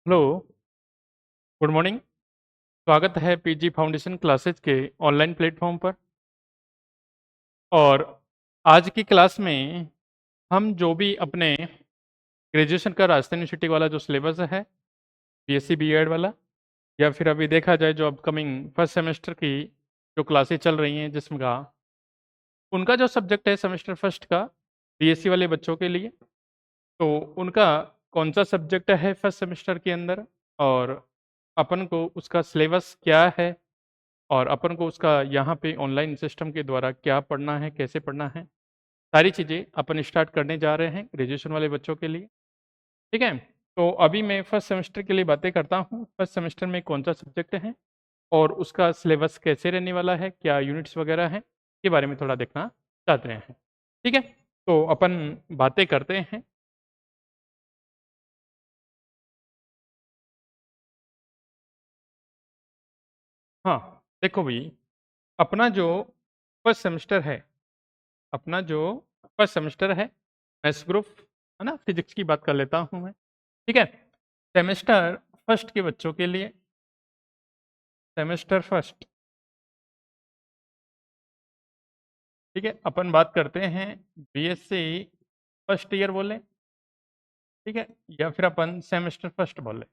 Hello, good morning. स्वागत है PG foundation classes के ऑनलाइन प्लेटफॉर्म पर। और आज की क्लास में हम जो भी अपने ग्रेजुएशन का राजस्थान यूनिवर्सिटी वाला जो सिलेबस है, बीएससी बीएड वाला, या फिर अभी देखा जाए जो अपकमिंग फर्स्ट सेमेस्टर की जो क्लासेज चल रही हैं, जिसमें का उनका जो सब्जेक्ट है सेमेस्टर फर्स्ट का बीएससी वाले बच्चों के लिए, तो उनका कौन सा सब्जेक्ट है फर्स्ट सेमेस्टर के अंदर, और अपन को उसका सिलेबस क्या है, और अपन को उसका यहाँ पे ऑनलाइन सिस्टम के द्वारा क्या पढ़ना है, कैसे पढ़ना है, सारी चीज़ें अपन स्टार्ट करने जा रहे हैं ग्रेजुएशन वाले बच्चों के लिए। ठीक है, तो अभी मैं फर्स्ट सेमेस्टर के लिए बातें करता हूँ। फर्स्ट सेमेस्टर में कौन सा सब्जेक्ट है और उसका सिलेबस कैसे रहने वाला है, क्या यूनिट्स वगैरह हैं, के बारे में थोड़ा देखना चाहते हैं। ठीक है, तो अपन बातें करते हैं। हाँ, देखो भाई, अपना जो फर्स्ट सेमेस्टर है, अपना जो फर्स्ट सेमेस्टर है मैथ्स ग्रुप, है ना, फिजिक्स की बात कर लेता हूँ मैं। ठीक है, सेमेस्टर फर्स्ट के बच्चों के लिए, सेमेस्टर फर्स्ट, ठीक है, अपन बात करते हैं बीएससी फर्स्ट ईयर बोले, ठीक है, या फिर अपन सेमेस्टर फर्स्ट बोले।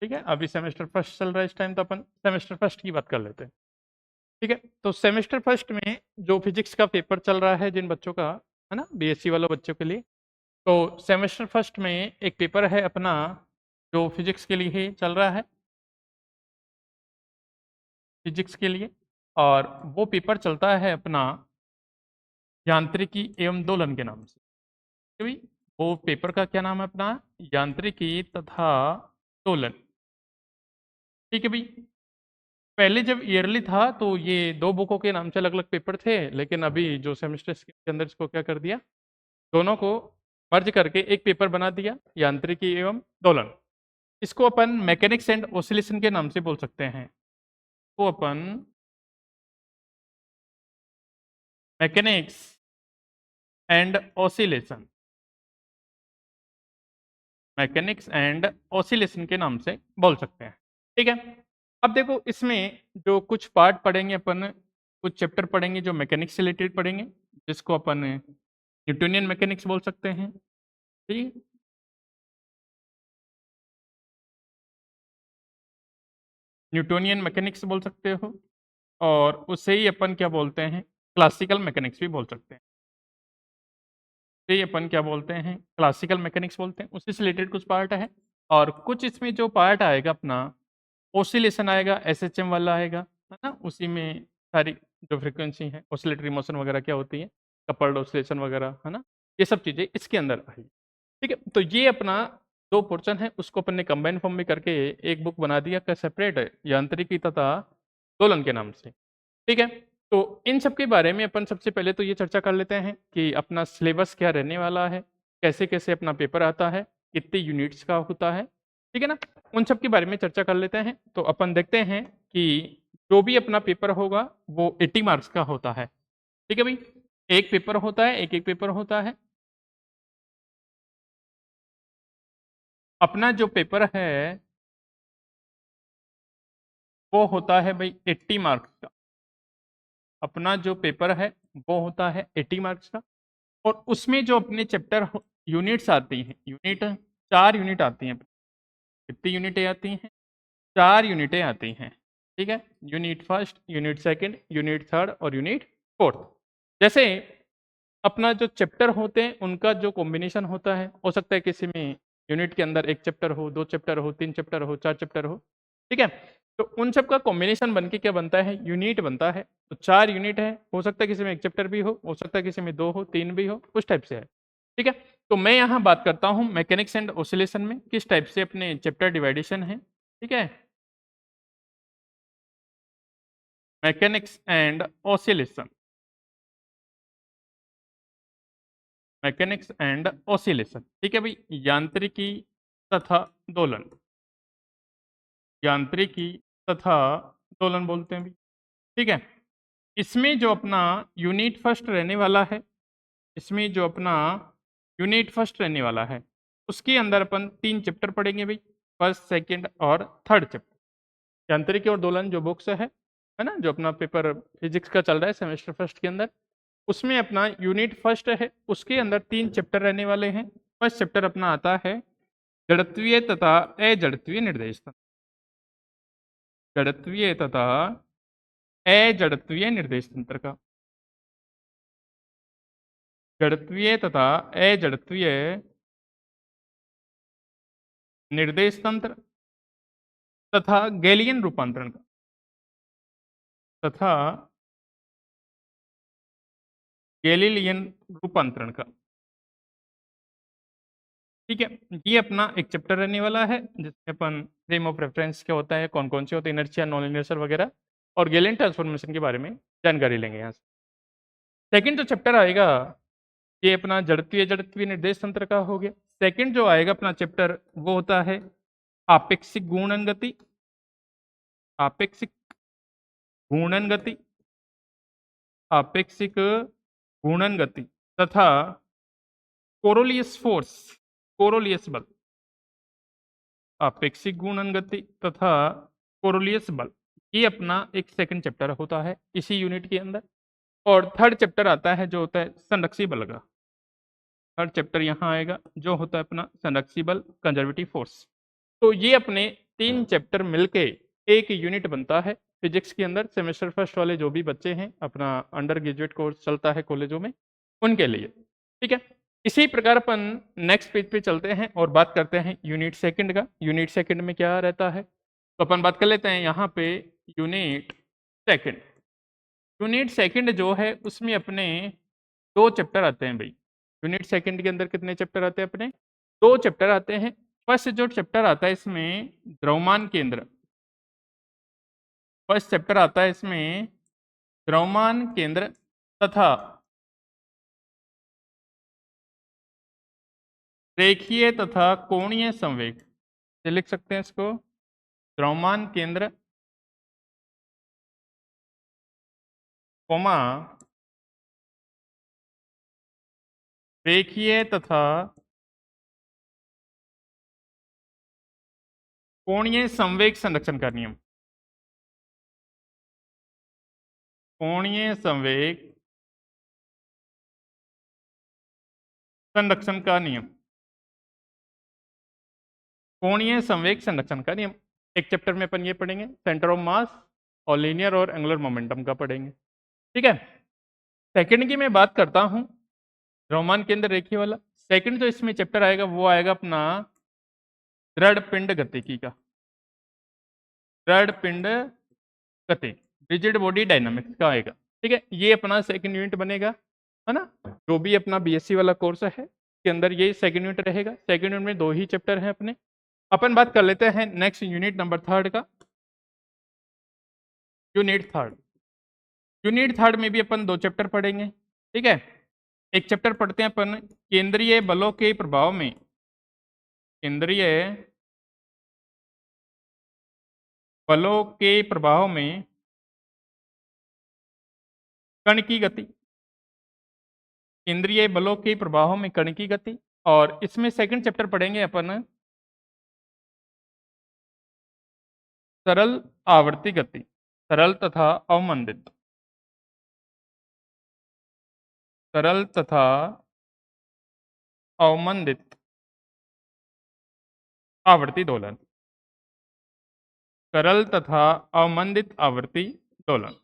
ठीक है, अभी सेमेस्टर फर्स्ट चल रहा है इस टाइम, तो अपन सेमेस्टर फर्स्ट की बात कर लेते हैं। ठीक है, तो सेमेस्टर फर्स्ट में जो फिजिक्स का पेपर चल रहा है जिन बच्चों का, है ना, बीएससी वालों बच्चों के लिए, तो सेमेस्टर फर्स्ट में एक पेपर है अपना जो फिजिक्स के लिए ही चल रहा है, फिजिक्स के लिए, और वो पेपर चलता है अपना यांत्रिकी एवं दोलन के नाम से। ठीक है भाई, वो पेपर का क्या नाम है अपना, यांत्रिकी तथा दोलन। ठीक है भाई, पहले जब ईयरली था तो ये दो बुकों के नाम से अलग अलग पेपर थे, लेकिन अभी जो सेमेस्टर के अंदर इसको क्या कर दिया, दोनों को मर्ज करके एक पेपर बना दिया, यांत्रिकी एवं दोलन। इसको अपन मैकेनिक्स एंड ऑसिलेशन के नाम से बोल सकते हैं। तो अपन mechanics and oscillation, mechanics and oscillation के नाम से बोल सकते हैं। ठीक है, अब देखो इसमें जो कुछ पार्ट पढ़ेंगे अपन, कुछ चैप्टर पढ़ेंगे जो मैकेनिक्स से रिलेटेड पढ़ेंगे, जिसको अपन न्यूटोनियन मैकेनिक्स बोल सकते हैं। ठीक है, न्यूटोनियन मैकेनिक्स बोल सकते हो, और उसे ही अपन क्या बोलते हैं, क्लासिकल मैकेनिक्स भी बोल सकते हैं। ये अपन क्या बोलते हैं, क्लासिकल मैकेनिक्स बोलते हैं। उससे रिलेटेड कुछ पार्ट है, और कुछ इसमें जो पार्ट आएगा अपना ओसिलेशन आएगा, एसएचएम वाला आएगा, है ना, उसी में सारी जो फ्रीक्वेंसी है, ओसिलेटरी मोशन वगैरह क्या होती है, कपल्ड ओसिलेशन वगैरह, है ना, ये सब चीज़ें इसके अंदर आएगी। ठीक है, तो ये अपना दो पोर्शन है, उसको अपन ने कंबाइन फॉर्म में करके एक बुक बना दिया क्या, सेपरेट है, यांत्रिकी तथा दोलन के नाम से। ठीक है, तो इन सब के बारे में अपन सबसे पहले तो ये चर्चा कर लेते हैं कि अपना सिलेबस क्या रहने वाला है, कैसे कैसे अपना पेपर आता है, कितने यूनिट्स का होता है। ठीक है ना, उन सब के बारे में चर्चा कर लेते हैं। तो अपन देखते हैं कि जो भी अपना पेपर होगा वो 80 मार्क्स का होता है। ठीक है भाई, एक पेपर होता है, एक एक पेपर होता है। अपना जो पेपर है वो होता है भाई 80 मार्क्स का। अपना जो पेपर है वो होता है 80 मार्क्स का, और उसमें जो अपने चैप्टर यूनिट्स आती हैं, यूनिट 4 यूनिट आती हैं। कितनी यूनिटें आती हैं, 4 यूनिटें आती हैं। ठीक है, unit first, unit second, unit third और यूनिट फोर्थ। जैसे अपना जो चैप्टर होते हैं उनका जो कॉम्बिनेशन होता है, हो सकता है किसी में यूनिट के अंदर एक चैप्टर हो, दो चैप्टर हो, तीन चैप्टर हो, चार चैप्टर हो। ठीक है, तो उन सब का कॉम्बिनेशन बन के क्या बनता है, यूनिट बनता है। तो 4 यूनिट है, हो सकता है किसी में एक चैप्टर भी हो सकता है किसी में दो हो, तीन भी हो, उस टाइप से है। ठीक है, तो मैं यहाँ बात करता हूँ मैकेनिक्स एंड ऑसिलेशन में किस टाइप से अपने चैप्टर डिवाइडेशन है। ठीक है, mechanics and oscillation, mechanics and oscillation. ठीक है भाई, यांत्रिकी तथा दोलन, यांत्रिकी तथा दोलन बोलते हैं भी। ठीक है, इसमें जो अपना यूनिट फर्स्ट रहने वाला है, इसमें जो अपना यूनिट फर्स्ट रहने वाला है, उसके अंदर अपन 3 चैप्टर पढ़ेंगे भाई, फर्स्ट, सेकंड और थर्ड चैप्टर। यांत्रिकी और दोलन जो बुक्स है ना, जो अपना पेपर फिजिक्स का चल रहा है सेमेस्टर फर्स्ट के अंदर, उसमें अपना यूनिट फर्स्ट है, उसके अंदर 3 चैप्टर रहने वाले हैं। फर्स्ट चैप्टर अपना आता है जड़त्वीय तथा अजड़त्वीय निर्देश तंत्र। जड़त्वीय तथा अजड़त्वीय निर्देश तंत्र का, जड़त्वीय तथा अजड़त्वीय निर्देश तंत्र तथा गैलियन रूपांतरण का, तथा गैलीलियन रूपांतरण का। ठीक है, ये अपना एक चैप्टर रहने वाला है जिसमें अपन फ्रेम ऑफ रेफरेंस क्या होता है, कौन कौन से होते हैं, इनर्शिया, नॉन इनर्शिया वगैरह, और गैलियन ट्रांसफॉर्मेशन के बारे में जानकारी लेंगे यहाँ से। सेकंड जो चैप्टर आएगा ये अपना जड़त्वीय जड़त्वीय निर्देश तंत्र का हो गया। सेकंड जो आएगा अपना चैप्टर वो होता है आपेक्षिक घूर्णन गति, आपेक्षिक घूर्णन गति, आपेक्षिक घूर्णन गति तथा कोरोलियस फोर्स, कोरोलियस बल, अपेक्षिक घूर्णन गति तथा कोरोलियस बल, ये अपना एक सेकंड चैप्टर होता है इसी यूनिट के अंदर। और थर्ड चैप्टर आता है जो होता है संरक्षी बल का। थर्ड चैप्टर यहाँ आएगा जो होता है अपना संरक्षी बल, कंजर्वेटिव फोर्स। तो ये अपने 3 चैप्टर मिलके एक यूनिट बनता है फिजिक्स के अंदर। सेमेस्टर फर्स्ट वाले जो भी बच्चे हैं, अपना अंडर ग्रेजुएट कोर्स चलता है कॉलेजों में, उनके लिए। ठीक है, इसी प्रकार अपन नेक्स्ट पेज पे चलते हैं और बात करते हैं यूनिट सेकंड का। यूनिट सेकंड में क्या रहता है तो अपन बात कर लेते हैं यहाँ पे यूनिट सेकंड। यूनिट सेकंड जो है उसमें अपने 2 चैप्टर आते हैं भाई। यूनिट सेकंड के अंदर कितने चैप्टर आते हैं अपने? 2 चैप्टर आते हैं। फर्स्ट जो चैप्टर आता है इसमें द्रव्यमान केंद्र, फर्स्ट चैप्टर आता है इसमें द्रव्यमान केंद्र तथा रेखीय तथा कोणीय संवेग, लिख सकते हैं इसको द्रव्यमान केंद्र कोमा रेखीय तथा कोणीय संवेग संरक्षण का नियम, कोणीय संवेग संरक्षण का नियम, कोणीय संवेग संरक्षण का नियम। एक चैप्टर में अपन ये पढ़ेंगे सेंटर ऑफ मास और लीनियर और एंगुलर मोमेंटम का पढ़ेंगे। ठीक है, सेकंड की मैं बात करता हूं द्रव्यमान केंद्र रेखीय वाला। सेकंड जो इसमें चैप्टर आएगा वो आएगा अपना दृढ़ पिंड गतिकी का, दृढ़ पिंड गति, रिजिड बॉडी डायनामिक्स का आएगा। ठीक है, ये अपना सेकंड यूनिट बनेगा, है ना। जो भी अपना बीएससी वाला कोर्स है के अंदर ये सेकंड यूनिट रहेगा। सेकंड यूनिट में 2 ही चैप्टर हैं अपने। अपन बात कर लेते हैं नेक्स्ट यूनिट नंबर थर्ड का। यूनिट थर्ड, यूनिट थर्ड में भी अपन 2 चैप्टर पढ़ेंगे। ठीक है, एक चैप्टर पढ़ते हैं अपन केंद्रीय बलों के प्रभाव में, केंद्रीय बलों के प्रभाव में कण की गति, केंद्रीय बलों के प्रभाव में कण की गति। और इसमें सेकंड चैप्टर पढ़ेंगे अपन सरल आवर्ती गति, सरल तथा अवमंदित, सरल तथा अवमंदित आवर्ती दोलन, सरल तथा अवमंदित आवर्ती दोलन,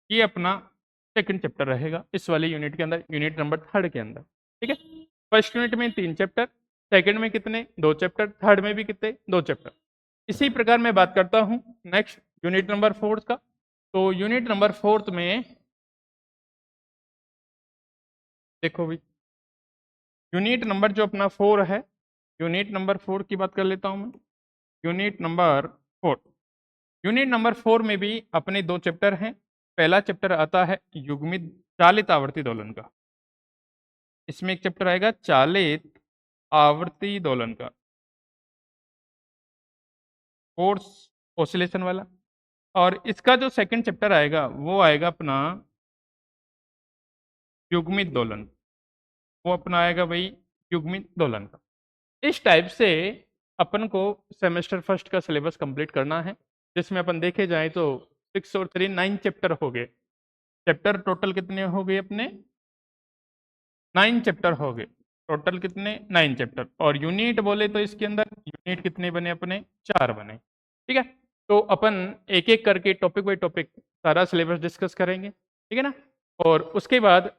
ये अपना सेकंड चैप्टर रहेगा इस वाले यूनिट के अंदर, यूनिट नंबर थर्ड के अंदर। ठीक है, फर्स्ट यूनिट में 3 चैप्टर, सेकंड में कितने? 2 चैप्टर, थर्ड में भी कितने? 2 चैप्टर। इसी प्रकार मैं बात करता हूं नेक्स्ट यूनिट नंबर 4 का। तो यूनिट नंबर 4 में देखो भाई, यूनिट नंबर जो अपना 4 है, यूनिट नंबर 4 की बात कर लेता हूं मैं। यूनिट नंबर 4, यूनिट नंबर 4 में भी अपने 2 चैप्टर हैं। पहला चैप्टर आता है युग्मित चालित आवर्ती दोलन का। इसमें एक चैप्टर आएगा चालित आवर्ती दोलन का, फोर्स ऑसिलेशन वाला। और इसका जो सेकंड चैप्टर आएगा वो आएगा अपना युग्मित दोलन, वो अपना आएगा भाई युग्मित दोलन का। इस टाइप से अपन को सेमेस्टर फर्स्ट का सिलेबस कंप्लीट करना है, जिसमें अपन देखे जाए तो 6 और 3 9 चैप्टर हो गए। चैप्टर टोटल कितने हो गए अपने? 9 चैप्टर हो गए टोटल, कितने? 9 चैप्टर। और यूनिट बोले तो इसके अंदर यूनिट कितने बने अपने? 4 बने। ठीक है, तो अपन एक एक करके टॉपिक बाई टॉपिक सारा सिलेबस डिस्कस करेंगे, ठीक है ना। और उसके बाद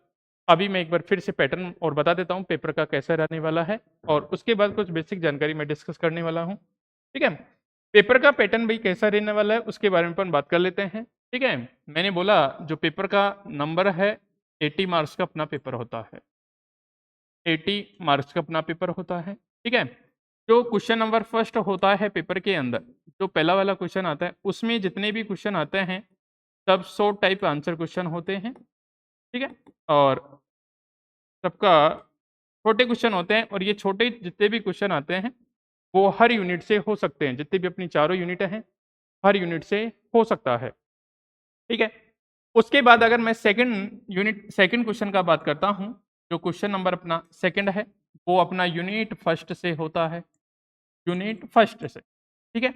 अभी मैं एक बार फिर से पैटर्न और बता देता हूँ पेपर का कैसा रहने वाला है, और उसके बाद कुछ बेसिक जानकारी मैं डिस्कस करने वाला हूँ। ठीक है, पेपर का पैटर्न भाई कैसा रहने वाला है उसके बारे में अपन बात कर लेते हैं। ठीक है, मैंने बोला जो पेपर का नंबर है 80 मार्क्स का अपना पेपर होता है, 80 मार्क्स का अपना पेपर होता है। ठीक है, जो क्वेश्चन नंबर फर्स्ट होता है पेपर के अंदर, जो पहला वाला क्वेश्चन आता है उसमें जितने भी क्वेश्चन आते हैं सब 100 टाइप आंसर क्वेश्चन होते हैं। ठीक है, और सबका छोटे क्वेश्चन होते हैं, और ये छोटे जितने भी क्वेश्चन आते हैं वो हर यूनिट से हो सकते हैं, जितनी भी अपनी चारों यूनिट हैं हर यूनिट से हो सकता है। ठीक है, उसके बाद अगर मैं सेकंड क्वेश्चन का बात करता हूं, जो क्वेश्चन नंबर अपना सेकंड है वो अपना यूनिट फर्स्ट से होता है, यूनिट फर्स्ट से। ठीक है,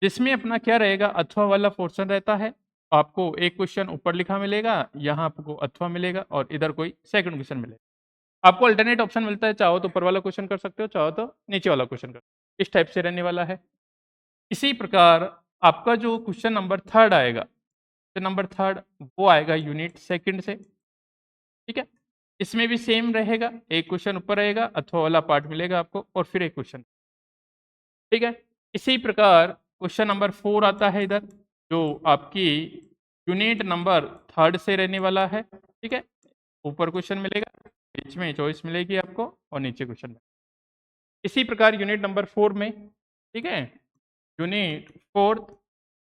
जिसमें अपना क्या रहेगा, अथवा वाला पोर्शन रहता है। आपको एक क्वेश्चन ऊपर लिखा मिलेगा, यहाँ आपको अथवा मिलेगा, और इधर कोई सेकंड क्वेश्चन मिलेगा। आपको अल्टरनेट ऑप्शन मिलता है, चाहो तो ऊपर वाला क्वेश्चन कर सकते हो, चाहो तो नीचे वाला क्वेश्चन कर सकते हो। इस टाइप से रहने वाला है। इसी प्रकार आपका जो क्वेश्चन नंबर थर्ड आएगा, क्वेश्चन नंबर थर्ड वो आएगा यूनिट सेकंड से। ठीक है, इसमें भी सेम रहेगा, एक क्वेश्चन ऊपर रहेगा, अथवा वाला पार्ट मिलेगा आपको, और फिर एक क्वेश्चन। ठीक है, इसी प्रकार क्वेश्चन नंबर 4 आता है इधर, जो आपकी यूनिट नंबर थर्ड से रहने वाला है। ठीक है, ऊपर क्वेश्चन मिलेगा, बीच में चॉइस मिलेगी आपको, और नीचे क्वेश्चन। इसी प्रकार यूनिट नंबर 4 में, ठीक है, यूनिट फोर्थ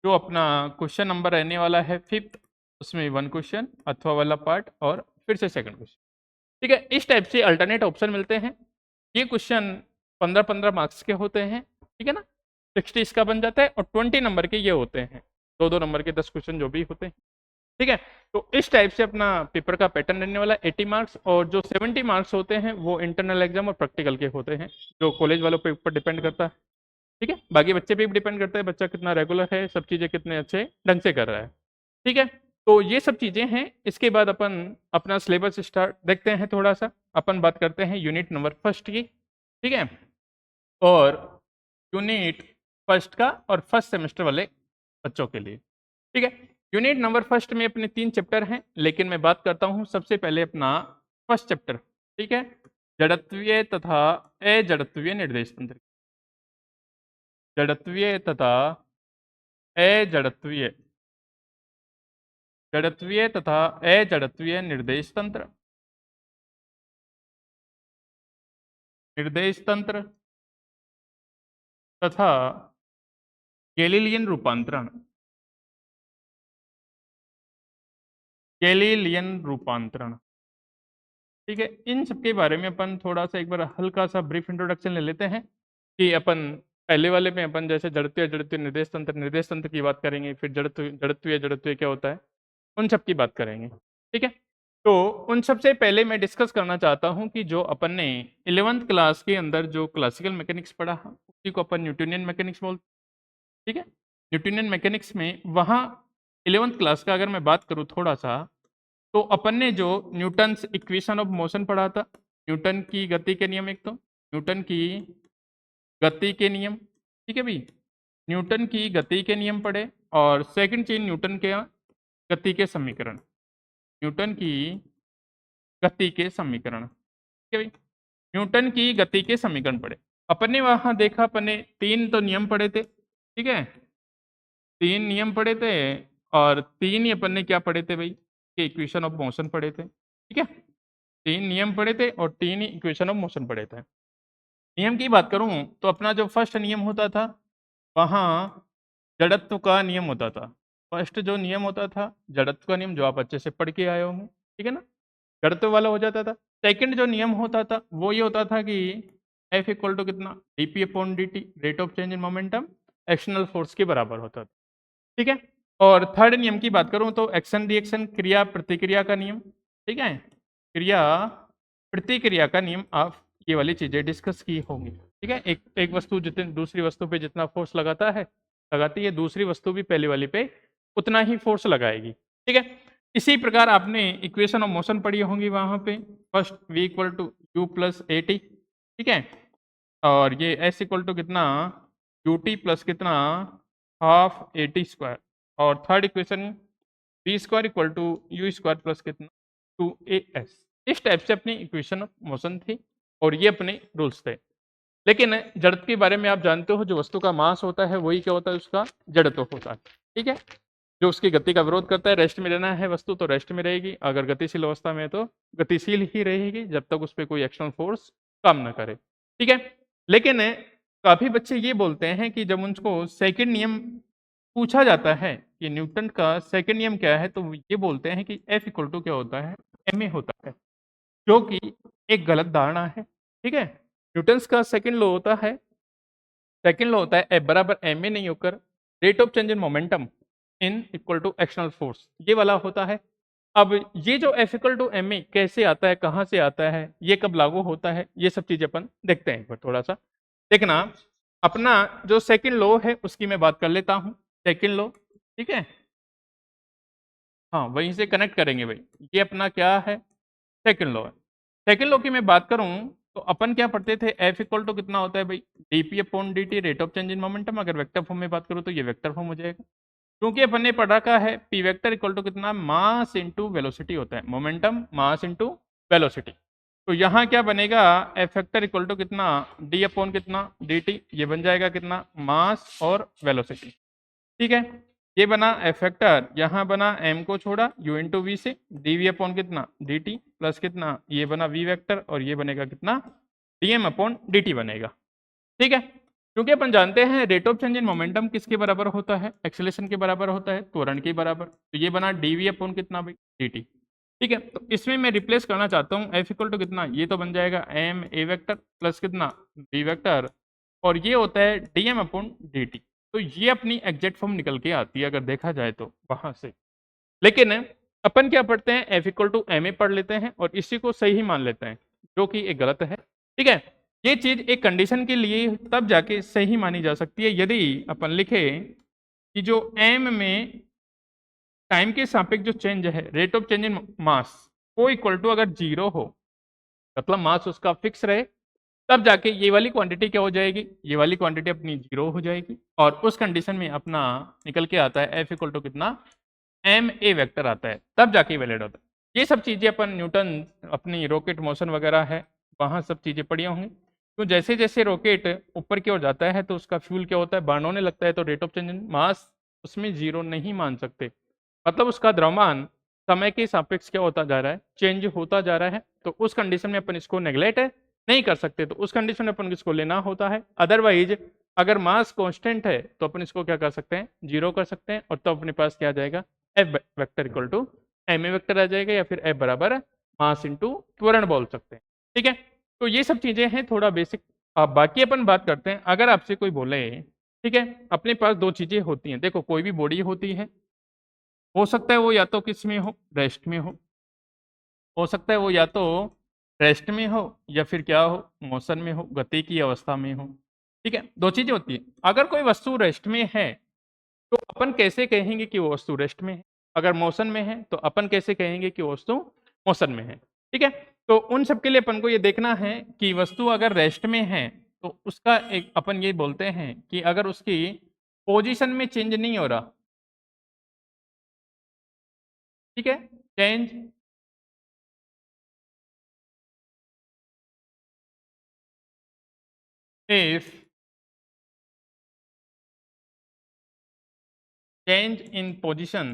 जो अपना क्वेश्चन नंबर रहने वाला है फिफ्थ, उसमें 1 क्वेश्चन अथवा वाला पार्ट, और फिर से सेकंड क्वेश्चन। ठीक है, इस टाइप से अल्टरनेट ऑप्शन मिलते हैं। ये क्वेश्चन 15-15 मार्क्स के होते हैं। ठीक है ना, 60 इसका बन जाता है, और 20 नंबर के ये होते हैं, 2-2 नंबर के 10 क्वेश्चन जो भी होते हैं। ठीक है, तो इस टाइप से अपना पेपर का पैटर्न रहने वाला है 80 मार्क्स, और जो 70 मार्क्स होते हैं वो इंटरनल एग्जाम और प्रैक्टिकल के होते हैं, जो कॉलेज वालों के ऊपर डिपेंड करता है। ठीक है, बाकी बच्चे पे भी डिपेंड करता है, बच्चा कितना रेगुलर है, सब चीज़ें कितने अच्छे ढंग से कर रहा है। ठीक है, तो ये सब चीज़ें हैं। इसके बाद अपन अपना सिलेबस स्टार्ट देखते हैं, थोड़ा सा अपन बात करते हैं यूनिट नंबर फर्स्ट की। ठीक है, और यूनिट फर्स्ट का और फर्स्ट सेमेस्टर वाले बच्चों के लिए। ठीक है, यूनिट नंबर फर्स्ट में अपने 3 चैप्टर हैं, लेकिन मैं बात करता हूं सबसे पहले अपना फर्स्ट चैप्टर। ठीक है, जड़त्वीय तथा अजड़त्वीय निर्देश तंत्र। जड़त्वीय तथा अजड़त्वीय, जड़त्वीय तथा अजड़त्वीय निर्देश तंत्र, निर्देश तंत्र तथा गैलीलियन रूपांतरण, गैलीलियन रूपांतरण। ठीक है, इन सब के बारे में अपन थोड़ा सा एक बार हल्का सा ब्रीफ इंट्रोडक्शन ले लेते हैं, कि अपन पहले वाले में अपन जैसे जड़त्वीय जड़त्वीय निर्देश तंत्र की बात करेंगे, फिर जड़त्वीय जड़त्वीय क्या होता है उन सब की बात करेंगे। ठीक है, तो उन सबसे पहले मैं डिस्कस करना चाहता हूं कि जो अपन ने 11th क्लास के अंदर जो क्लासिकल मैकेनिक्स पढ़ा उसी को अपन न्यूटोनियन मैकेनिक्स बोलते। ठीक है, न्यूटोनियन मैकेनिक्स में वहाँ 11th क्लास का अगर मैं बात करूँ थोड़ा सा, तो अपन ने जो न्यूटन्स इक्वेशन ऑफ मोशन पढ़ा था, न्यूटन की गति के नियम, एक तो न्यूटन की गति के नियम। ठीक है भाई, न्यूटन की गति के नियम पढ़े, और सेकंड चीज न्यूटन के गति के समीकरण, न्यूटन की गति के समीकरण। ठीक है भाई, न्यूटन की गति के समीकरण पढ़े। अपन ने वहां देखा, अपन ने 3 तो नियम पढ़े थे। ठीक है, 3 नियम पढ़े थे, और 3 ही अपन ने क्या पढ़े थे भाई, कि इक्वेशन ऑफ मोशन पढ़े थे। ठीक है, 3 नियम पढ़े थे और 3 ही इक्वेशन ऑफ मोशन पढ़े थे। नियम की बात करूं तो अपना जो फर्स्ट नियम होता था वहाँ जड़त्व का नियम होता था। फर्स्ट जो नियम होता था जड़त्व का नियम, जो आप अच्छे से पढ़ के आए होंगे। ठीक है ना, जड़त्व वाला हो जाता था। सेकंड जो नियम होता था वो ये होता था कि F इक्वल टू कितना, dp upon dt, rate of change in momentum एक्शनल फोर्स के बराबर होता था। ठीक है, और थर्ड नियम की बात करूं तो एक्शन रिएक्शन, क्रिया प्रतिक्रिया का नियम। ठीक है, क्रिया प्रतिक्रिया का नियम, आप ये वाली चीजें डिस्कस की होंगी। ठीक है, एक वस्तु जितनी दूसरी वस्तु पे जितना फोर्स लगाती है, दूसरी वस्तु भी पहली वाली पे उतना ही फोर्स लगाएगी। ठीक है, इसी प्रकार आपने इक्वेशन ऑफ मोशन पढ़ी होंगी वहां पे, first v equal to U plus A T, ठीक है, और ये s इक्वल टू कितना यू टी प्लस कितना हाफ ए टी स्क्वायर, और third equation v square equal to U square plus कितना 2as। इस टाइप से अपनी इक्वेशन ऑफ मोशन थी और ये अपने रूल्स थे। लेकिन जड़त्व के बारे में आप जानते हो, जो वस्तु का मास होता है वही क्या होता है, उसका जड़त्व होता है। ठीक है, जो उसकी गति का विरोध करता है, रेस्ट में रहना है वस्तु तो रेस्ट में रहेगी, अगर गतिशील अवस्था में तो गतिशील ही रहेगी जब तक उस पर कोई एक्सटर्नल फोर्स काम ना करे। ठीक है, लेकिन काफी बच्चे ये बोलते हैं कि जब उनको सेकंड नियम पूछा जाता है कि न्यूटन का सेकंड नियम क्या है, तो ये बोलते हैं कि F इक्वल टू क्या होता है, ma होता है, जो कि एक गलत धारणा है। ठीक है, न्यूटन्स का सेकंड लॉ होता है F बराबर ma नहीं होकर rate of change in momentum in equal to external force, ये वाला होता है। अब ये जो F इक्वल टू ma कैसे आता है, कहाँ से आता है, ये कब लागू होता है, ये सब चीजें अपन देखते हैं एक बार थोड़ा सा। देखना, अपना जो सेकंड लॉ है उसकी मैं बात कर लेता हूँ, सेकंड लॉ। ठीक है, हाँ वहीं से कनेक्ट करेंगे भाई, ये अपना क्या है, सेकंड लॉ है। सेकंड लॉ की मैं बात करूं तो अपन क्या पढ़ते थे, F इक्वल टू कितना होता है भाई, dp upon dt, rate of change in momentum. अगर वेक्टर फॉर्म में बात करूं तो ये वेक्टर फॉर्म हो जाएगा, क्योंकि अपन ने पढ़ा का है p वेक्टर इक्वल टू कितना, मास इंटू वेलोसिटी होता है, मोमेंटम मास इंटू वेलोसिटी। तो यहाँ क्या बनेगा, F वेक्टर इक्वल टू कितना, d अपॉन कितना dt, ये बन जाएगा कितना, मास और वेलोसिटी। ठीक है, ये बना एफ वेक्टर, यहाँ बना m को छोड़ा u इंटू वी से, dv अपॉन कितना dt प्लस कितना, ये बना v वेक्टर, और ये बनेगा कितना, dm अपॉन dt बनेगा। ठीक है, क्योंकि अपन जानते हैं rate of change in momentum किसके बराबर होता है, एक्सेलरेशन के बराबर होता है, त्वरण के बराबर। तो ये बना dv अपॉन कितना भाई dt। ठीक है, तो इसमें मैं रिप्लेस करना चाहता हूँ f इक्वल टू कितना, ये तो बन जाएगा m a वेक्टर प्लस कितना v वेक्टर, और ये होता है dm अपॉन dt। तो ये अपनी एग्जैक्ट फॉर्म निकल के आती है अगर देखा जाए तो वहां से। लेकिन अपन क्या पढ़ते हैं, F इक्वल टू ma पढ़ लेते हैं और इसी को सही मान लेते हैं, जो कि एक गलत है। ठीक है, ये चीज एक कंडीशन के लिए तब जाके सही मानी जा सकती है, यदि अपन लिखे कि जो m में टाइम के सापेक्ष जो चेंज है, रेट ऑफ चेंज इन मास, वो इक्वल टू अगर 0 हो, मतलब मास उसका फिक्स रहे, तब जाके ये वाली क्वांटिटी क्या हो जाएगी, ये वाली क्वांटिटी अपनी 0 हो जाएगी, और उस कंडीशन में अपना निकल के आता है F इक्वल टू कितना, एम ए वेक्टर आता है, तब जाके वैलिड होता है। ये सब चीजें अपन न्यूटन अपनी रॉकेट मोशन वगैरह है वहां सब चीजें पढ़ी होंगी। तो जैसे जैसे रॉकेट ऊपर की ओर जाता है तो उसका फ्यूल क्या होता है, बर्न होने लगता है, तो रेट ऑफ चेंज इन मास उसमें 0 नहीं मान सकते, मतलब उसका द्रव्यमान समय के सापेक्ष क्या होता जा रहा है, चेंज होता जा रहा है। तो उस कंडीशन में अपन इसको नेग्लेक्ट नहीं कर सकते, तो उस कंडीशन में अपन इसको लेना होता है। अदरवाइज अगर मास कांस्टेंट है तो अपन इसको क्या कर सकते हैं, 0 कर सकते हैं, और तब अपने पास क्या आ जाएगा, F vector equal to ma vector आ जाएगा, या फिर F बराबर मास इंटू त्वरण बोल सकते हैं। ठीक है, तो ये सब चीजें हैं थोड़ा बेसिक। अब बाकी अपन बात करते हैं, अगर आपसे कोई बोले, ठीक है, अपने पास दो चीजें होती हैं, देखो कोई भी बॉडी होती है, हो सकता है वो या तो किस में हो, रेस्ट में हो सकता है वो या तो रेस्ट में हो या फिर क्या हो, मोशन में हो, गति की अवस्था में हो। ठीक है, दो चीजें होती है। अगर कोई वस्तु रेस्ट में है तो अपन कैसे कहेंगे कि वो वस्तु रेस्ट में है, अगर मोशन में है तो अपन कैसे कहेंगे कि वो वस्तु मोशन में है। ठीक है, तो उन सब के लिए अपन को ये देखना है कि वस्तु अगर रेस्ट में है तो उसका एक अपन ये बोलते हैं कि अगर उसकी पोजीशन में चेंज नहीं हो रहा, ठीक है, change if change in position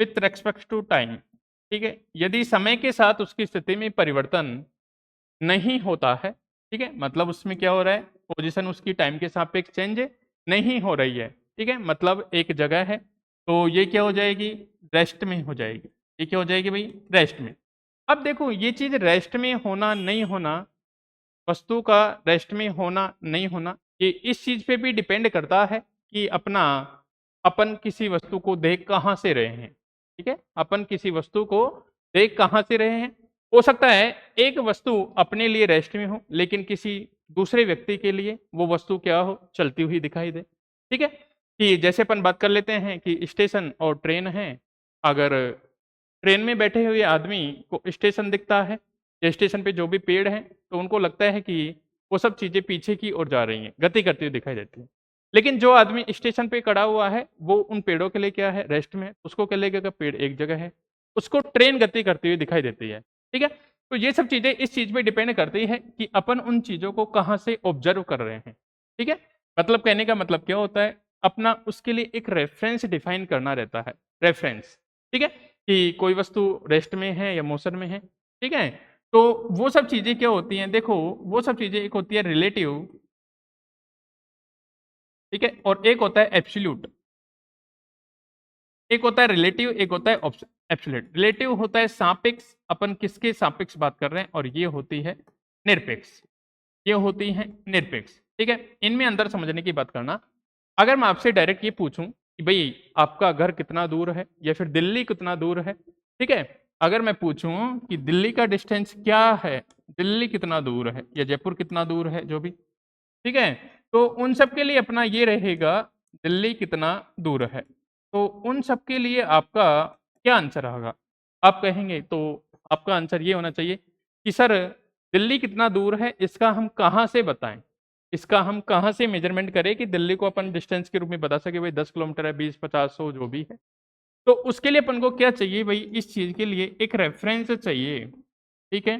with respect to time। ठीक है, यदि समय के साथ उसकी स्थिति में परिवर्तन नहीं होता है, ठीक है, मतलब उसमें क्या हो रहा है, पोजीशन उसकी टाइम के सापेक्ष चेंज नहीं हो रही है, ठीक है, मतलब एक जगह है, तो ये क्या हो जाएगी, रेस्ट में हो जाएगी। ये क्या हो जाएगी भाई, रेस्ट में। अब देखो ये चीज रेस्ट में होना नहीं होना, वस्तु का रेस्ट में होना नहीं होना, ये इस चीज पे भी डिपेंड करता है कि अपन किसी वस्तु को देख कहाँ से रहे हैं। ठीक है, अपन किसी वस्तु को देख कहाँ से रहे हैं, हो सकता है एक वस्तु अपने लिए रेस्ट में हो, लेकिन किसी दूसरे व्यक्ति के लिए वो वस्तु क्या हो, चलती हुई दिखाई दे। ठीक है? कि जैसे अपन बात कर लेते हैं कि स्टेशन और ट्रेन है, अगर ट्रेन में बैठे हुए आदमी को स्टेशन दिखता है या स्टेशन पे जो भी पेड़ हैं, तो उनको लगता है कि वो सब चीज़ें पीछे की ओर जा रही हैं, गति करती हुई दिखाई देती हैं। लेकिन जो आदमी स्टेशन पे खड़ा हुआ है, वो उन पेड़ों के लिए क्या है, रेस्ट में है, उसको क्या लगेगा, पेड़ एक जगह है, उसको ट्रेन गति करती हुई दिखाई देती है। ठीक है? तो ये सब चीज़ें इस चीज़ पे डिपेंड करती है कि अपन उन चीज़ों को कहाँ से ऑब्जर्व कर रहे हैं। ठीक है? मतलब कहने का मतलब क्या होता है, अपना उसके लिए एक रेफरेंस डिफाइन करना रहता है, रेफरेंस। ठीक है? कि कोई वस्तु रेस्ट में है या मोशन में है। ठीक है? तो वो सब चीज़ें क्या होती हैं, देखो वो सब चीज़ें एक होती है रिलेटिव, ठीक है? और एक होता है एब्सोल्यूट। एक होता है रिलेटिव, एक होता है एब्सोल्यूट। रिलेटिव होता है सापेक्ष, अपन किसके सापेक्ष बात कर रहे हैं, और ये होती है निरपेक्ष। ये होती है निरपेक्ष। ठीक है? इनमें अंतर समझने की बात करना। अगर मैं आपसे डायरेक्ट ये पूछूं कि भाई आपका घर कितना दूर है या फिर दिल्ली कितना दूर है, ठीक है? अगर मैं पूछूं कि दिल्ली का डिस्टेंस क्या है, दिल्ली कितना दूर है या जयपुर कितना दूर है, जो भी, ठीक है? तो उन सब के लिए अपना ये रहेगा, दिल्ली कितना दूर है। तो उन सब के लिए आपका क्या आंसर होगा? आप कहेंगे तो आपका आंसर ये होना चाहिए कि सर दिल्ली कितना दूर है, इसका हम कहाँ से बताएँ? इसका हम कहाँ से मेज़रमेंट करें कि दिल्ली को अपन डिस्टेंस के रूप में बता सकें, भाई 10 किलोमीटर है, 20, 50, 100 जो भी है। तो उसके लिए अपन को क्या चाहिए भई, इस चीज़ के लिए एक रेफ़रेंस चाहिए, ठीक है?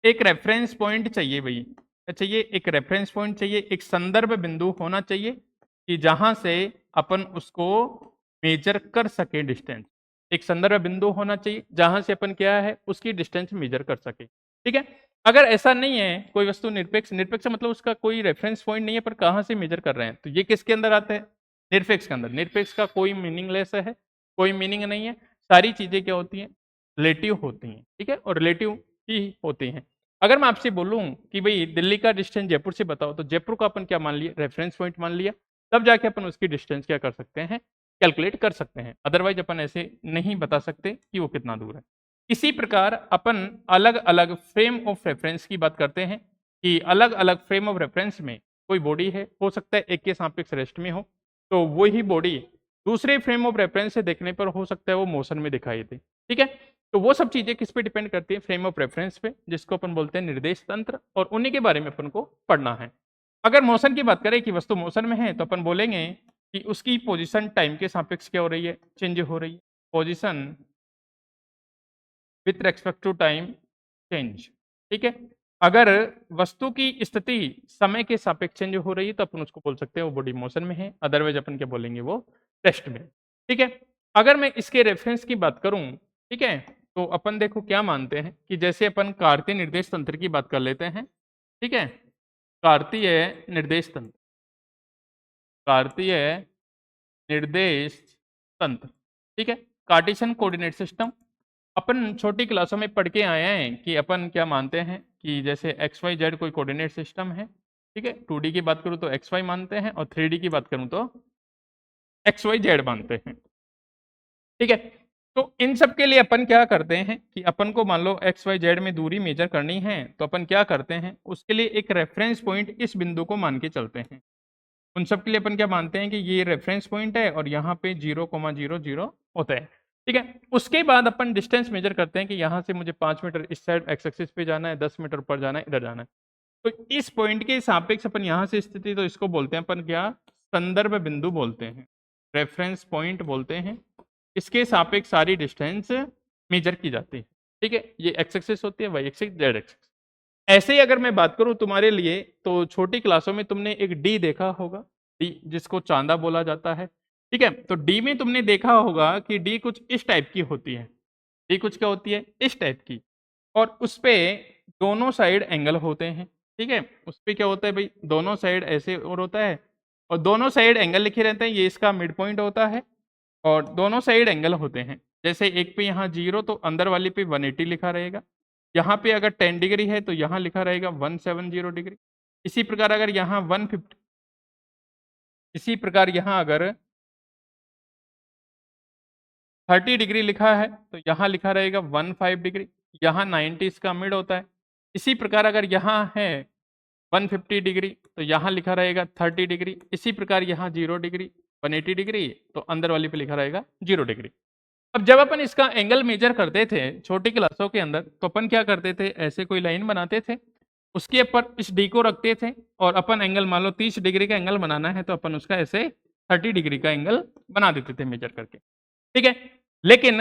एक रेफ़रेंस पॉइंट चाहिए भई। क्या चाहिए? एक रेफ़रेंस पॉइंट चाहिए, एक संदर्भ बिंदु होना चाहिए कि जहाँ से अपन उसको मेज़र कर सकें डिस्टेंस। एक संदर्भ बिंदु होना चाहिए, जहाँ से अपन क्या है, उसकी डिस्टेंस मेज़र कर सकें। ठीक है? अगर ऐसा नहीं है, कोई वस्तु निरपेक्ष, निरपेक्ष मतलब उसका कोई रेफ़रेंस पॉइंट नहीं है, पर कहाँ से मेज़र कर रहे हैं, तो ये किसके अंदर आता है? निरपेक्ष के अंदर। निरपेक्ष का कोई मीनिंगलेस है, कोई मीनिंग नहीं है। सारी चीज़ें क्या होती हैं? रिलेटिव होती हैं। ठीक है? और रिलेटिव ही होती हैं। अगर मैं आपसे बोलूँ कि भई दिल्ली का डिस्टेंस जयपुर से बताओ, तो जयपुर को अपन क्या मान लिया? रेफ़रेंस पॉइंट मान लिया। तब जाके अपन उसकी डिस्टेंस क्या कर सकते हैं? कैलकुलेट कर सकते हैं। अदरवाइज़ अपन ऐसे नहीं बता सकते कि वो कितना दूर है। इसी प्रकार अपन अलग-अलग फ्रेम ऑफ रेफ़रेंस की बात करते हैं कि अलग-अलग फ्रेम ऑफ रेफ़रेंस में कोई बॉडी है, हो सकता है एक के सापेक्ष रेस्ट में हो, तो वही बॉडी दूसरे फ्रेम ऑफ रेफ़रेंस से देखने पर हो सकता है वो मोशन में दिखाई दे। ठीक है? तो वो सब चीज़ें किस पे डिपेंड करती है? फ्रेम ऑफ रेफ़रेंस पे, जिसको अपन बोलते हैं निर्देश तंत्र, और उन्हीं के बारे में अपन को पढ़ना है। अगर मोशन की बात करें कि वस्तु मोशन में है, तो अपन बोलेंगे कि उसकी पोज़ीशन टाइम के सापेक्ष क्या हो रही है? चेंज हो रही है। Position with respect to time change. ठीक है? अगर वस्तु की स्थिति समय के सापेक्ष चेंज हो रही है, तो अपन उसको बोल सकते हैं वो बॉडी मोशन में है, अदरवाइज़ अपन क्या बोलेंगे, वो रेस्ट में। ठीक है? अगर मैं इसके रेफ़रेंस की बात करूँ, ठीक है? तो अपन देखो क्या मानते हैं कि जैसे अपन कार्तीय निर्देश तंत्र की बात कर लेते हैं, ठीक है? कार्तीय निर्देश तंत्र, कार्तीय निर्देश तंत्र, ठीक है? Cartesian coordinate system. अपन छोटी क्लासों में पढ़ के आए हैं कि अपन क्या मानते हैं कि जैसे एक्स वाई जेड कोई कोऑर्डिनेट सिस्टम है, ठीक है? 2D की बात करूँ तो एक्स वाई मानते हैं, और 3D की बात करूँ तो एक्स वाई जेड मानते हैं। ठीक है? तो इन सब के लिए अपन क्या करते हैं कि अपन को मान लो एक्स वाई जेड में दूरी मेजर करनी है, तो अपन क्या करते हैं, उसके लिए एक रेफरेंस पॉइंट इस बिंदु को मान के चलते हैं। उन सब के लिए अपन क्या मानते हैं कि ये रेफरेंस पॉइंट है और यहाँ पे 0,00 होता है। ठीक है? उसके बाद अपन डिस्टेंस मेजर करते हैं कि यहाँ से मुझे 5 मीटर इस साइड एक्स एक्सिस पे जाना है, 10 मीटर ऊपर जाना है, इधर जाना है। तो इस पॉइंट के सापेक्ष अपन यहाँ से स्थिति, तो इसको बोलते हैं अपन क्या, संदर्भ बिंदु बोलते हैं, रेफरेंस पॉइंट बोलते हैं। इसके सापेक्ष सारी डिस्टेंस मेजर की जाती है। ठीक है? ये एक्स एक्सिस होती है, वाई एक्सिस, जेड एक्सिस। ऐसे ही अगर मैं बात करूं तुम्हारे लिए, तो छोटी क्लासों में तुमने एक डी देखा होगा, डी जिसको चांदा बोला जाता है। ठीक है? तो डी में तुमने देखा होगा कि डी कुछ इस टाइप की होती है। डी कुछ क्या होती है? इस टाइप की। और उस पे दोनों साइड एंगल होते हैं। ठीक है? उस पे क्या होता है भाई, दोनों साइड ऐसे और होता है, और दोनों साइड एंगल लिखे रहते हैं, ये इसका मिड पॉइंट होता है, और दोनों साइड एंगल होते हैं। जैसे एक पे यहाँ 0, तो अंदर वाली पे 180 लिखा रहेगा। यहाँ पे अगर 10 डिग्री है, तो यहाँ लिखा रहेगा 170 डिग्री। इसी प्रकार अगर यहाँ 150, इसी प्रकार यहाँ अगर 30 डिग्री लिखा है तो यहाँ लिखा रहेगा 15 डिग्री, यहाँ 90 इसका मिड होता है। इसी प्रकार अगर यहाँ है 150 डिग्री तो यहाँ लिखा रहेगा 30 डिग्री, इसी प्रकार यहाँ 0 डिग्री 180 डिग्री, तो अंदर वाली पे लिखा रहेगा 0 डिग्री। अब जब अपन इसका एंगल मेजर करते थे छोटी क्लासों के अंदर, तो अपन क्या करते थे, ऐसे कोई लाइन बनाते थे, उसके ऊपर इस डी को रखते थे और अपन एंगल मान लो 30 डिग्री का एंगल बनाना है तो अपन उसका ऐसे 30 डिग्री का एंगल बना देते थे मेजर करके, ठीक है। लेकिन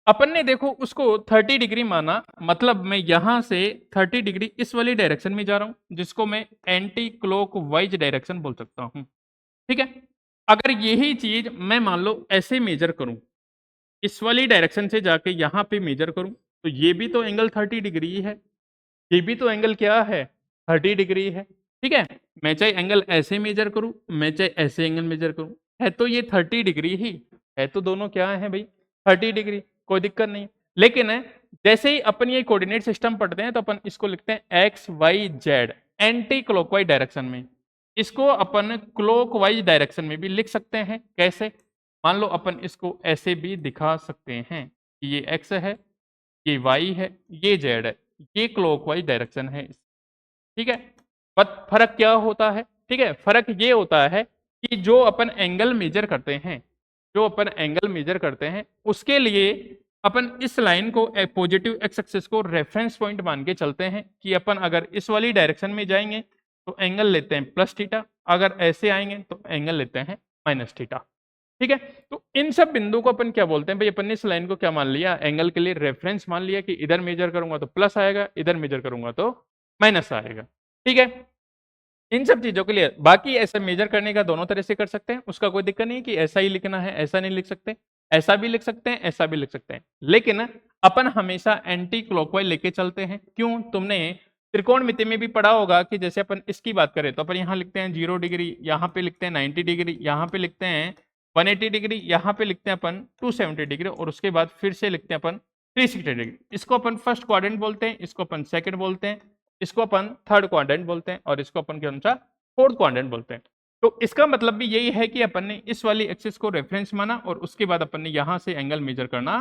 अपन ने देखो उसको 30 डिग्री माना, मतलब मैं यहां से 30 डिग्री इस वाली डायरेक्शन में जा रहा हूं, जिसको मैं एंटी क्लॉक वाइज डायरेक्शन बोल सकता हूं, ठीक है। अगर यही चीज मैं मान लो ऐसे मेजर करूं, इस वाली डायरेक्शन से जाके यहां पे मेजर करूं, तो ये भी तो एंगल 30 डिग्री है, ये भी तो एंगल क्या है 30 डिग्री है, ठीक है। मैं चाहे एंगल ऐसे मेजर करूं, मैं चाहे ऐसे एंगल मेजर करूं, है तो ये 30 डिग्री ही है, तो दोनों क्या है भाई 30 डिग्री, कोई दिक्कत नहीं। लेकिन जैसे ही अपन ये कोऑर्डिनेट सिस्टम पढ़ते हैं तो अपन इसको लिखते हैं X Y Z anticlockwise direction में, इसको अपन क्लॉकवाइज डायरेक्शन में भी लिख सकते हैं। कैसे, मान लो अपन इसको ऐसे भी दिखा सकते हैं कि ये एक्स है, ये वाई है, ये जेड है, ये क्लॉकवाइज डायरेक्शन है, ठीक है। बट फर्क क्या होता है, ठीक है, फर्क ये होता है कि जो अपन एंगल मेजर करते हैं, जो अपन एंगल मेजर करते हैं उसके लिए अपन इस लाइन को पॉजिटिव एक्स एक्सिस को रेफरेंस पॉइंट मान के चलते हैं कि अपन अगर इस वाली डायरेक्शन में जाएंगे तो एंगल लेते हैं प्लस थीटा, अगर ऐसे आएंगे तो एंगल लेते हैं माइनस थीटा, ठीक है। तो इन सब बिंदु को अपन क्या बोलते हैं भाई, अपन ने इस लाइन को क्या मान लिया, एंगल के लिए रेफरेंस मान लिया कि इधर मेजर करूंगा तो प्लस आएगा, इधर मेजर करूंगा तो माइनस आएगा, ठीक है। इन सब चीजों के लिए बाकी ऐसा मेजर करने का दोनों तरह से कर सकते हैं, उसका कोई दिक्कत नहीं कि ऐसा ही लिखना है ऐसा नहीं लिख सकते, ऐसा भी लिख सकते हैं ऐसा भी लिख सकते हैं, लेकिन अपन हमेशा एंटी क्लॉकवाइज लेके चलते हैं। क्यों, तुमने त्रिकोणमिति में भी पढ़ा होगा कि जैसे अपन इसकी बात करें तो अपन यहाँ लिखते हैं 0 डिग्री, यहाँ पे लिखते हैं 90 डिग्री, यहाँ पे लिखते हैं 180 डिग्री, यहाँ पे लिखते हैं अपन 270 डिग्री, और उसके बाद फिर से लिखते हैं अपन 360 डिग्री। इसको अपन फर्स्ट क्वाड्रेंट बोलते हैं, इसको अपन सेकंड बोलते हैं, इसको अपन थर्ड क्वाड्रेंट बोलते हैं, और इसको अपन के अनुसार फोर्थ क्वाड्रेंट बोलते हैं। तो इसका मतलब भी यही है कि अपन ने इस वाली एक्सिस को रेफरेंस माना और उसके बाद अपन ने यहां से एंगल मेजर करना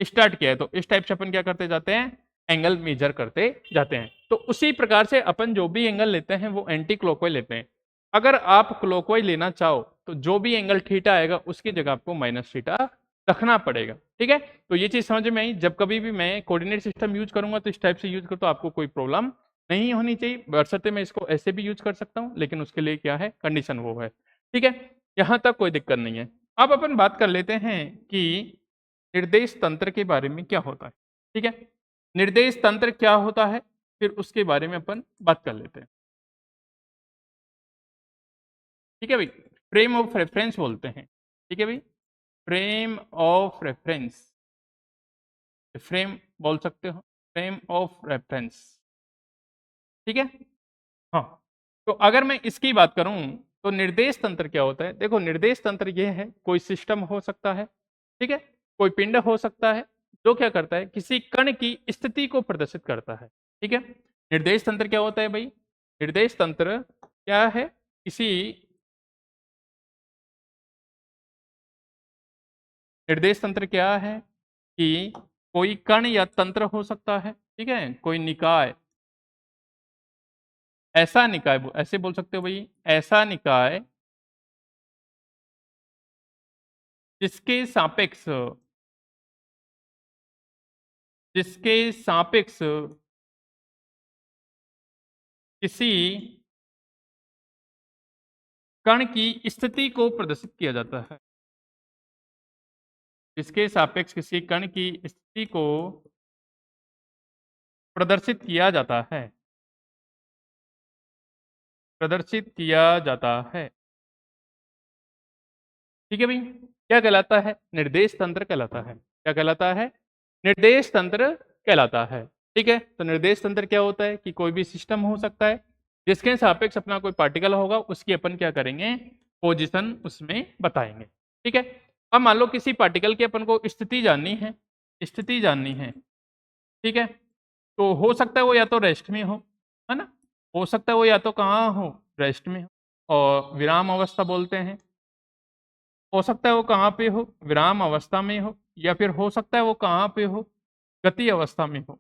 स्टार्ट किया है। तो इस टाइप से अपन क्या करते जाते हैं, एंगल मेजर करते जाते हैं। तो उसी प्रकार से अपन जो भी एंगल लेते हैं वो एंटी क्लॉकवाइज लेते हैं। अगर आप क्लॉकवाइज लेना चाहो तो जो भी एंगल थीटा आएगा उसकी जगह आपको माइनस थीटा रखना पड़ेगा, ठीक है। तो ये चीज समझ में आई, जब कभी भी मैं कोऑर्डिनेट सिस्टम यूज करूंगा तो इस टाइप से यूज करो तो आपको कोई प्रॉब्लम नहीं होनी चाहिए। बशर्ते मैं इसको ऐसे भी यूज कर सकता हूं, लेकिन उसके लिए क्या है कंडीशन वो है, ठीक है। यहां तक कोई दिक्कत नहीं है। अब अपन बात कर लेते हैं कि निर्देश तंत्र के बारे में क्या होता है, ठीक है। निर्देश तंत्र क्या होता है फिर उसके बारे में अपन बात कर लेते हैं, ठीक है भाई। फ्रेम ऑफ रेफरेंस बोलते हैं, ठीक है भाई, फ्रेम ऑफ रेफरेंस, फ्रेम बोल सकते हो, फ्रेम ऑफ रेफरेंस, ठीक है। हाँ, तो अगर मैं इसकी बात करूं तो निर्देश तंत्र क्या होता है, देखो निर्देश तंत्र यह है कोई सिस्टम हो सकता है, ठीक है, कोई पिंड हो सकता है जो क्या करता है किसी कण की स्थिति को प्रदर्शित करता है, ठीक है। निर्देश तंत्र क्या होता है भाई, निर्देश तंत्र क्या है, किसी निर्देश तंत्र क्या है कि कोई कण या तंत्र हो सकता है, ठीक है, कोई निकाय, ऐसा निकाय ऐसे बोल सकते हो भाई, ऐसा निकाय जिसके सापेक्ष, जिसके सापेक्ष किसी कण की स्थिति को प्रदर्शित किया जाता है, जिसके सापेक्ष किसी कण की स्थिति को प्रदर्शित किया जाता है, प्रदर्शित किया जाता है, ठीक है भाई। क्या कहलाता है, निर्देश तंत्र कहलाता है, क्या कहलाता है, निर्देश तंत्र कहलाता है, ठीक है। तो निर्देश तंत्र क्या होता है कि कोई भी सिस्टम हो सकता है जिसके सापेक्ष अपना कोई पार्टिकल होगा, उसकी अपन क्या करेंगे पोजीशन उसमें बताएंगे, ठीक है। अब मान लो किसी पार्टिकल की अपन को स्थिति जाननी है, स्थिति जाननी है, ठीक है, तो हो सकता है वो या तो रेस्ट में हो, है ना, हो सकता है वो या तो कहाँ हो रेस्ट में हो, और विराम अवस्था बोलते हैं, हो सकता है वो कहाँ पे हो, विराम अवस्था में हो, या फिर हो सकता है वो कहाँ पे हो, गति अवस्था में हो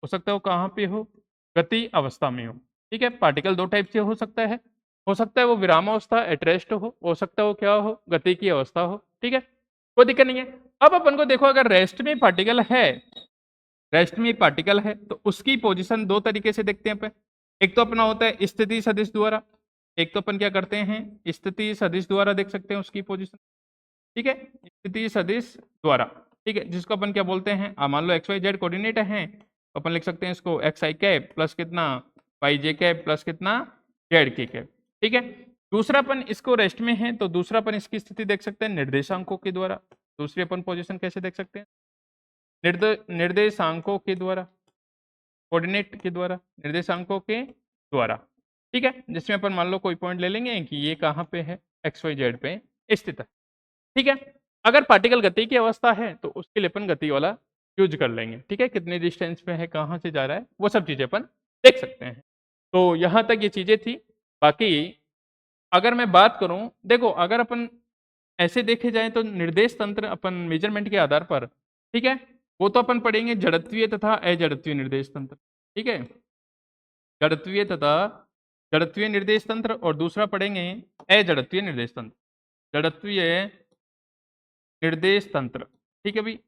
सकता है वो कहाँ पे हो, गति अवस्था में हो। ठीक है, पार्टिकल दो टाइप से हो सकता है वो विराम अवस्था एट रेस्ट हो सकता है वो क्या हो, गति की अवस्था हो। ठीक है, कोई दिक्कत नहीं है। अब अपन को देखो, अगर रेस्ट में पार्टिकल है तो उसकी पोजीशन दो तरीके से देखते हैं अपन। एक तो अपना होता है स्थिति सदिश द्वारा, एक तो अपन क्या करते हैं, स्थिति सदिश द्वारा देख सकते हैं उसकी पोजीशन। ठीक है, स्थिति सदिश द्वारा। ठीक है, जिसको अपन क्या बोलते हैं, मान लो एक्स वाई जेड कोऑर्डिनेट है, तो अपन लिख सकते हैं इसको एक्स आई कैप प्लस कितना वाई जे कैप प्लस कितना जेड के कैप। ठीक है, दूसरा अपन इसको रेस्ट में है तो दूसरा अपन इसकी स्थिति देख सकते हैं निर्देशांकों के द्वारा। दूसरी अपन पोजीशन कैसे देख सकते हैं, निर्देशांकों के द्वारा, कोऑर्डिनेट के द्वारा, निर्देशांकों के द्वारा। ठीक है, जिसमें अपन मान लो कोई पॉइंट ले लेंगे कि ये कहाँ पे है, एक्स वाई जेड पे स्थित है। ठीक है, अगर पार्टिकल गति की अवस्था है तो उसके लिए अपन गति वाला यूज कर लेंगे। ठीक है, कितने डिस्टेंस पे है, कहाँ से जा रहा है, वो सब चीजें अपन देख सकते हैं। तो यहां तक ये चीजें थी। बाकी अगर मैं बात करूं, देखो अगर अपन ऐसे देखे जाए तो निर्देश तंत्र अपन मेजरमेंट के आधार पर, ठीक है, वो तो अपन पढ़ेंगे जड़त्वीय तथा अजड़त्वीय निर्देश तंत्र। ठीक है, जड़त्वीय तथा जड़त्वीय निर्देश तंत्र, और दूसरा पढ़ेंगे अजड़त्वीय निर्देश तंत्र। जड़त्वीय निर्देश तंत्र, ठीक है भाई,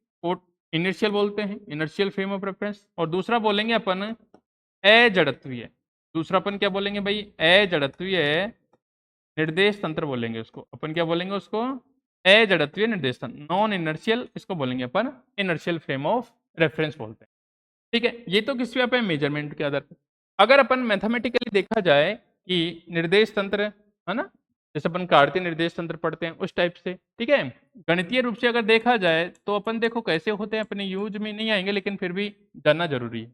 इनर्शियल बोलते हैं, इनर्शियल फ्रेम ऑफ रेफरेंस। और दूसरा बोलेंगे अपन अजड़त्वीय, दूसरा अपन क्या बोलेंगे भाई, अजड़त्वीय निर्देश तंत्र बोलेंगे उसको। अपन क्या बोलेंगे उसको, अजड़त्वीय निर्देश तंत्र, नॉन इनर्शियल इसको बोलेंगे अपन, इनर्शियल फ्रेम ऑफ रेफरेंस बोलते हैं। ठीक है, ये तो किस पे मेजरमेंट के आधार पर। अगर अपन मैथमेटिकली देखा जाए कि निर्देश तंत्र है ना, जैसे अपन कार्तीय निर्देश तंत्र पढ़ते हैं उस टाइप से। ठीक है, गणितीय रूप से अगर देखा जाए तो अपन देखो कैसे होते हैं, अपने यूज में नहीं आएंगे लेकिन फिर भी जानना जरूरी है।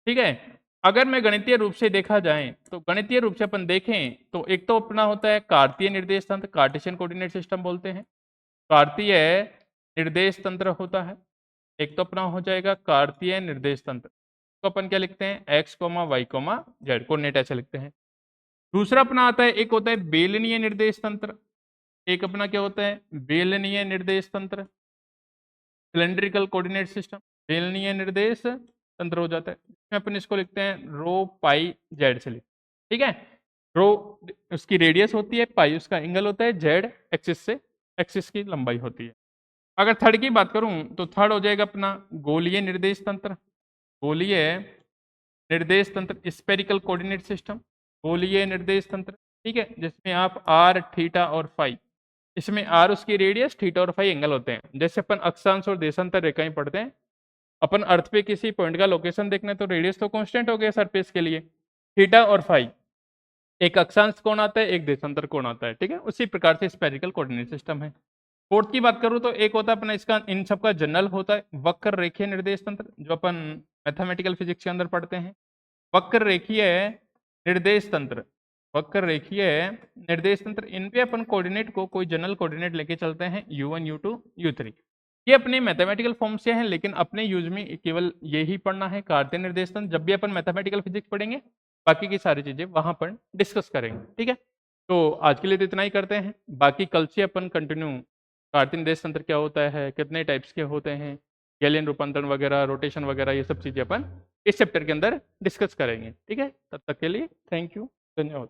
ठीक है, अगर मैं गणितीय रूप से देखा जाए तो गणितीय रूप से अपन देखें तो एक तो अपना होता है कार्तीय निर्देश तंत्र, कार्टेशियन कोऑर्डिनेट सिस्टम बोलते हैं, कार्तीय निर्देश तंत्र होता है। एक तो अपना हो जाएगा कार्तीय निर्देश तंत्र, तो अपन क्या लिखते हैं, X comma Y comma Z, coordinate ऐसे लिखते हैं। दूसरा अपना आता है, एक होता है बेलनीय निर्देश तंत्र, एक अपना क्या होता है बेलनीय निर्देश तंत्र, सिलेंड्रिकल कोऑर्डिनेट सिस्टम, बेलनीय निर्देश तंत्र हो जाता है। इसमें अपन इसको लिखते हैं रो पाई जेड से लिखते हैं। ठीक है, रो उसकी रेडियस होती है, पाई उसका एंगल होता है, जेड एक्सिस की लंबाई होती है। अगर थर्ड की बात करूं तो थर्ड हो जाएगा अपना गोलीय निर्देश तंत्र, गोलीय निर्देश तंत्र, स्पेरिकल कोऑर्डिनेट सिस्टम, गोलीय निर्देश तंत्र। ठीक है, जिसमें आप आर थीटा और फाई, इसमें आर उसकी रेडियस, थीटा और फाई एंगल होते हैं। जैसे अपन अक्षांश और देशांतर रेखाएं पढ़ते हैं, अपन अर्थ पे किसी पॉइंट का लोकेशन देखना है तो रेडियस तो कांस्टेंट हो गया सरफेस के लिए, थीटा और फाई, एक अक्षांश कोण आता है एक देशांतर कोण आता है। ठीक है, उसी प्रकार से स्पेरिकल कोऑर्डिनेट सिस्टम है। फोर्थ की बात करूं तो एक होता है अपना इसका, इन सबका जनरल होता है वक्र रेखीय निर्देश तंत्र, जो अपन मैथमेटिकल फिजिक्स के अंदर पढ़ते हैं, वक्र रेखीय निर्देश तंत्र, वक्र रेखीय निर्देश तंत्र। इन पे अपन कोऑर्डिनेट को कोई जनरल कोऑर्डिनेट लेके चलते हैं u1 u2 u3। ये अपने मैथमेटिकल फॉर्म से हैं लेकिन अपने यूज में केवल यही पढ़ना है, कार्तीय निर्देश तंत्र। जब भी अपन मैथमेटिकल फिजिक्स पढ़ेंगे बाकी की सारी चीजें वहां पर डिस्कस करेंगे। ठीक है, तो आज के लिए तो इतना ही करते हैं, बाकी कल से अपन कंटिन्यू कार्तीय निर्देश तंत्र क्या होता है, कितने टाइप्स के होते हैं, गैलियन रूपांतरण वगैरह, रोटेशन वगैरह, ये सब चीजें अपन इस चैप्टर के अंदर डिस्कस करेंगे। ठीक है, तब तक के लिए थैंक यू, धन्यवाद।